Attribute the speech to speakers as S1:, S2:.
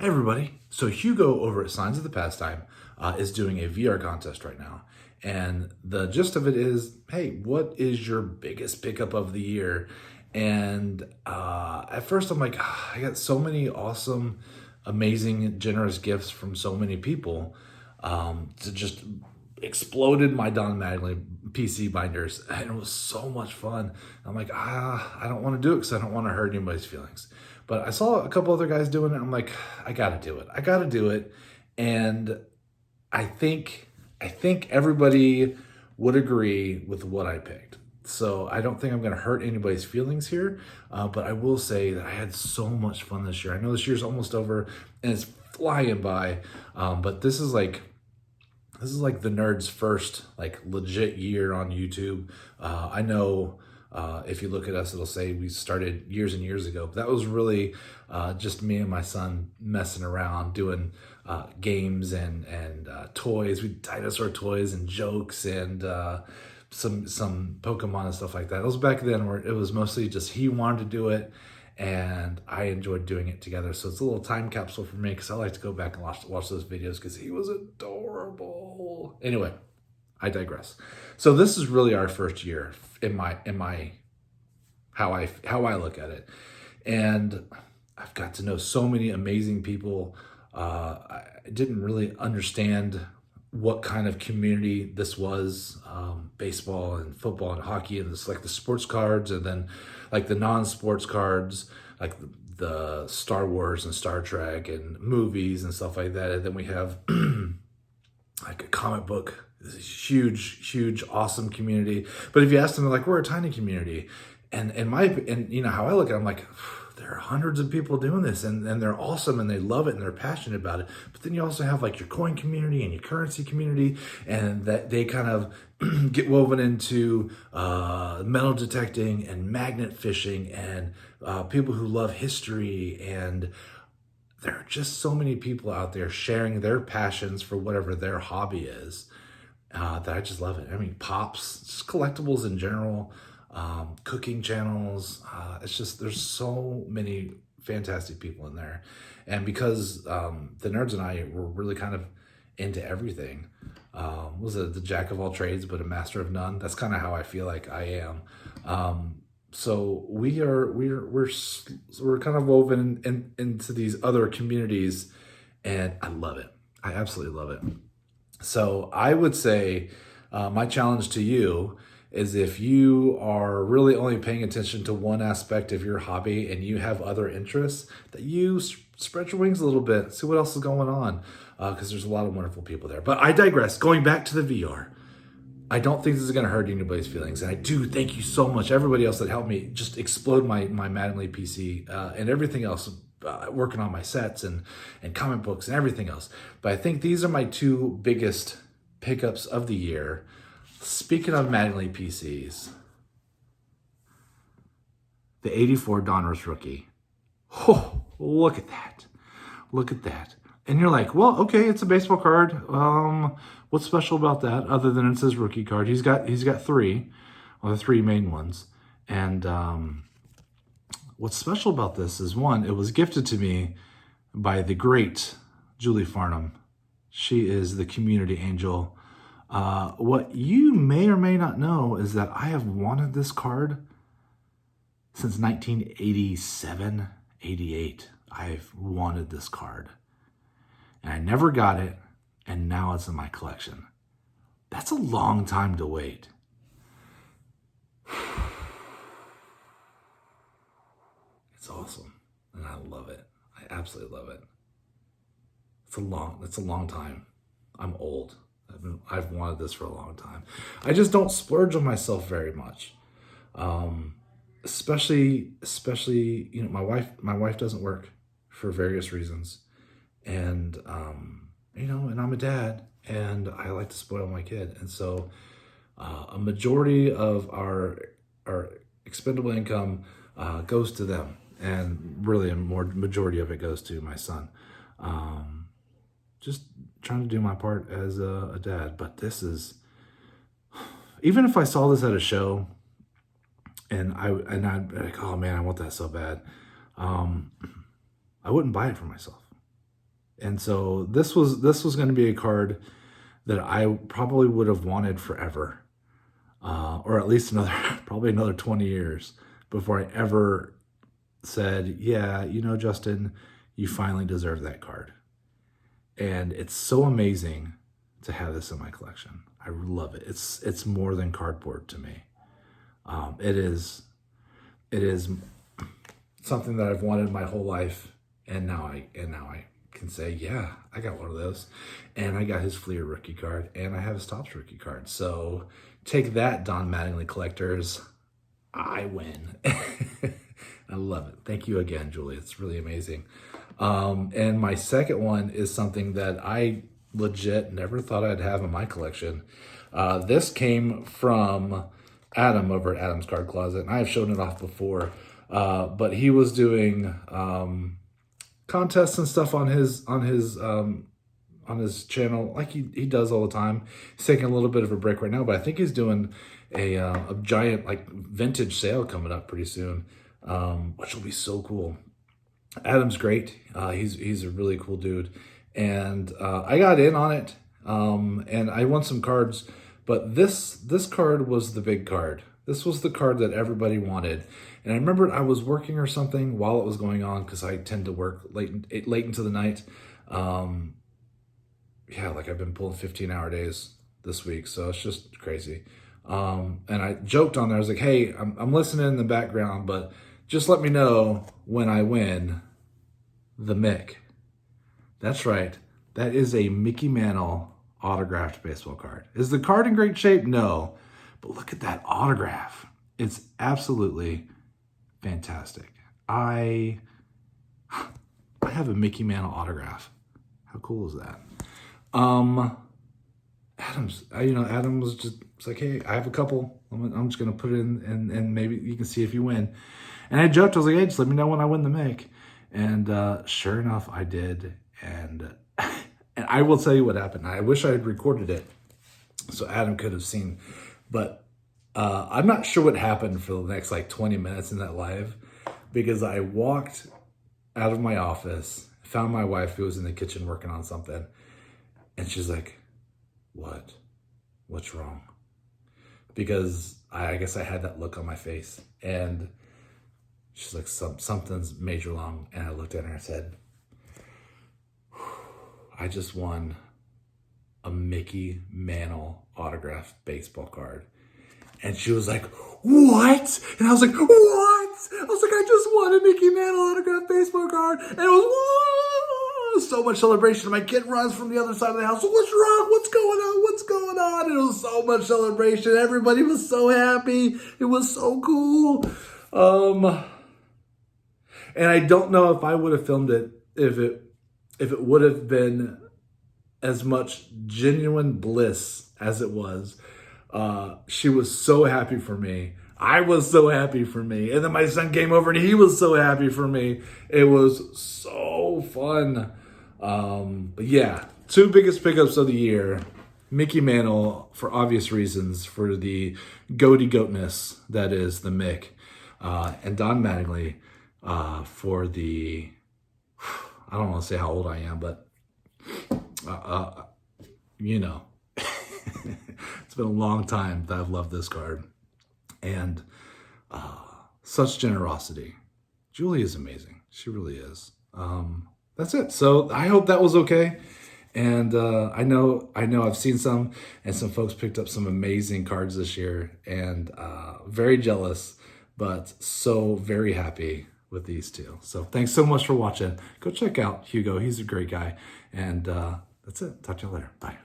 S1: Hey everybody. So Hugo over at Signs of the Pastime is doing a VR contest right now. And the gist of it is, hey, what is your biggest pickup of the year? And at first I'm like, I got so many awesome, amazing, generous gifts from so many people to just exploded my Don Mattingly PC binders. And it was so much fun. I'm like, I don't want to do it because I don't want to hurt anybody's feelings. But I saw a couple other guys doing it. I'm like, I gotta do it. I gotta do it. And I think everybody would agree with what I picked. So I don't think I'm gonna hurt anybody's feelings here. But I will say that I had so much fun this year. I know this year's almost over and it's flying by. But this is like the nerd's first like legit year on YouTube. I know. If you look at us, it'll say we started years and years ago. But that was really just me and my son messing around, doing games and toys. We dinosaur toys and jokes and some Pokemon and stuff like that. It was back then where it was mostly just he wanted to do it, and I enjoyed doing it together. So it's a little time capsule for me because I like to go back and watch those videos because he was adorable. Anyway, I digress. So this is really our first year in my how I look at it, and I've got to know so many amazing people. I didn't really understand what kind of community this was, baseball and football and hockey, and this like the sports cards, and then like the non-sports cards, like the Star Wars and Star Trek and movies and stuff like that. And then we have like a comic book. This is huge, awesome community. But if you ask them, they're like, we're a tiny community. And you know how I look at it, I'm like, there are hundreds of people doing this and they're awesome and they love it and they're passionate about it. But then you also have like your coin community and your currency community, and that they kind of get woven into metal detecting and magnet fishing and people who love history. And there are just so many people out there sharing their passions for whatever their hobby is. That I just love it. I mean, pops, just collectibles in general, cooking channels. It's just, there's so many fantastic people in there. And because the nerds and I were really kind of into everything, was it the jack of all trades, but a master of none? That's kind of how I feel like I am. So we're kind of woven into these other communities, and I love it. I absolutely love it. So I would say my challenge to you is, if you are really only paying attention to one aspect of your hobby and you have other interests, that you spread your wings a little bit, see what else is going on, because there's a lot of wonderful people there. But I digress. Going back to the VR, I don't think this is going to hurt anybody's feelings. And I do thank you so much, everybody else that helped me just explode my Mattingly PC and everything else. Working on my sets and comic books and everything else. But I think these are my two biggest pickups of the year. Speaking of Mattingly PCs, the 84 Donruss rookie. Oh, look at that. Look at that. And you're like, well, okay, it's a baseball card. What's special about that other than it says rookie card? He's got three, or the three main ones. And what's special about this is, one, it was gifted to me by the great Julie Farnham. She is the community angel. What you may or may not know is that I have wanted this card since 1987, 88. I've wanted this card. And I never got it, and now it's in my collection. That's a long time to wait. It's awesome, and I love it. I absolutely love it. It's a long time. I'm old. I've wanted this for a long time. I just don't splurge on myself very much. Especially, you know, my wife doesn't work for various reasons. And you know, and I'm a dad, and I like to spoil my kid. And so a majority of our expendable income goes to them. And really a majority of it goes to my son. Just trying to do my part as a dad. But this is, even if I saw this at a show and I'd be like, oh man, I want that so bad. I wouldn't buy it for myself. And so this was going to be a card that I probably would have wanted forever, or at least probably another 20 years before I ever said, yeah, you know, Justin, you finally deserve that card. And it's so amazing to have this in my collection. I love it. It's more than cardboard to me. It is something that I've wanted my whole life, and now I can say, yeah, I got one of those, and I got his Fleer rookie card, and I have his Topps rookie card. So take that, Don Mattingly collectors. I win. I love it. Thank you again, Julie. It's really amazing. And my second one is something that I legit never thought I'd have in my collection. This came from Adam over at Adam's Card Closet, and I have shown it off before. But he was doing contests and stuff on his channel, like he does all the time. He's taking a little bit of a break right now, but I think he's doing a giant like vintage sale coming up pretty soon, which will be so cool. Adam's great. He's a really cool dude, and I got in on it, and I won some cards. But this card was the big card. This was the card that everybody wanted. And I remember I was working or something while it was going on, because I tend to work late into the night. Yeah, like I've been pulling 15-hour days this week, so it's just crazy. And I joked on there. I was like, hey, I'm listening in the background, but just let me know when I win the Mick. That's right. That is a Mickey Mantle autographed baseball card. Is the card in great shape? No. But look at that autograph. It's absolutely fantastic. I have a Mickey Mantle autograph. How cool is that? Adam was just like, hey, I have a couple. I'm just going to put it in and maybe you can see if you win. And I joked. I was like, hey, just let me know when I win the Mick. And sure enough, I did. And I will tell you what happened. I wish I had recorded it so Adam could have seen. But I'm not sure what happened for the next like 20 minutes in that live, because I walked out of my office, found my wife who was in the kitchen working on something. And she's like, what? What's wrong? Because I guess I had that look on my face. And she's like, something's major wrong. And I looked at her and I said, I just won a Mickey Mantle autographed baseball card. And she was like, what? And I was like, what? I was like, I just won a Mickey Mantle autographed baseball card. And it was, whoa, so much celebration. My kid runs from the other side of the house. What's wrong? What's going on? What's going on? And it was so much celebration. Everybody was so happy. It was so cool. And I don't know if I would have filmed it if it would have been as much genuine bliss as it was. She was so happy for me. I was so happy for me. And then my son came over and he was so happy for me. It was so fun. But yeah, two biggest pickups of the year. Mickey Mantle, for obvious reasons, for the goatness that is the Mick. And Don Mattingly for the, I don't want to say how old I am, but you know. It's been a long time that I've loved this card. And such generosity. Julie is amazing. She really is. That's it. So I hope that was okay. And I know I've seen some, and some folks picked up some amazing cards this year, and very jealous, but so very happy with these two. So thanks so much for watching. Go check out Hugo. He's a great guy. And that's it. Talk to you later. Bye.